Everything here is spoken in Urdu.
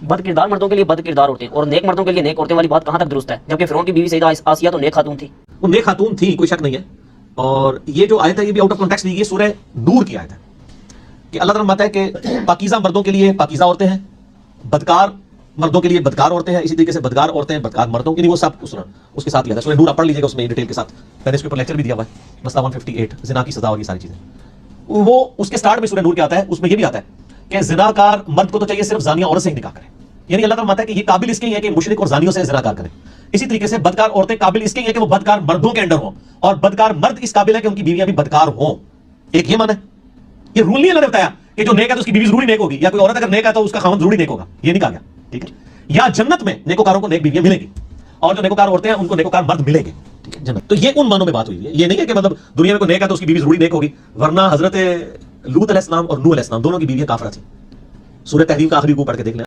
بد کردار مردوں کے لیے بد کردار عورتیں اور نیک مردوں کے لیے نیک عورتیں والی بات کہاں تک درست ہے؟ جبکہ فرعون کی بیوی سیدہ آسیہ تو نیک خاتون تھی. وہ نیک خاتون تھی، کوئی شک نہیں ہے. اور یہ جو آیت ہے یہ بھی آؤٹ آف کانٹیکسٹ لی گئی، سورہ نور کی آیت ہے کہ اللہ تعالیٰ فرماتا ہے کہ پاکیزہ مردوں کے لیے پاکیزہ عورتیں ہیں، بدکار مردوں کے لیے بدکار عورتیں ہیں، اسی طریقے سے بدکار عورتیں بدکار مردوں کے لیے. وہ سب اس کے ساتھ لیا تھا. سورہ نور آپ پڑھ لیجیے گا، اس میں ڈیٹیل کے ساتھ میں نے اس کے اوپر لیکچر بھی دیا ہوا ہے، مسئلہ 158 زنا کی سزا اور یہ ساری چیزیں. وہ اس کے سٹارٹ میں سورہ نور کیا آتا ہے، اس میں یہ بھی آتا ہے کہ زناکار مرد کو تو چاہیے صرف زانیہ عورت سے ہی نکاح کرے. یعنی اللہ تعالیٰ فرماتا ہے کہ یہ قابل اس کے ہی ہے کہ مشرک اور زانیوں سے زناکار کریں. اسی طریقے سے بدکار عورتیں قابل اس کے ہی ہیں کہ وہ بدکار مردوں کے انڈر ہوں، اور بدکار مرد اس قابل ہے کہ ان کی بیویاں بھی بدکار ہوں. ایک یہ معنی ہے. یہ رول نہیں اللہ نے بتایا کہ جو نیک ہے تو اس کی بیوی ضروری نیک ہوگی، یا کوئی عورت اگر نیک ہے تو اس کا خاوند ضروری نیک ہوگا. یہ نہیں کہا گیا. ٹھیک ہے. یا جنت میں نیکوکاروں کو نیک بیویاں ملیں گی، اور جو نیکوکار عورتیں ہیں ان کو نیکوکار مرد ملیں گے. ٹھیک ہے جنت. تو یہ ان معنوں میں بات ہوئی ہے. یہ نہیں ہے کہ مطلب دنیا میں کوئی نیک ہے تو اس کی بیوی ضروری نیک ہوگی، ورنہ حضرت لوط علیہ السلام اور نوح علیہ السلام دونوں کی بیویاں کافرہ تھیں. سورہ تحریم کا آخری کو پڑھ کے دیکھ لیں.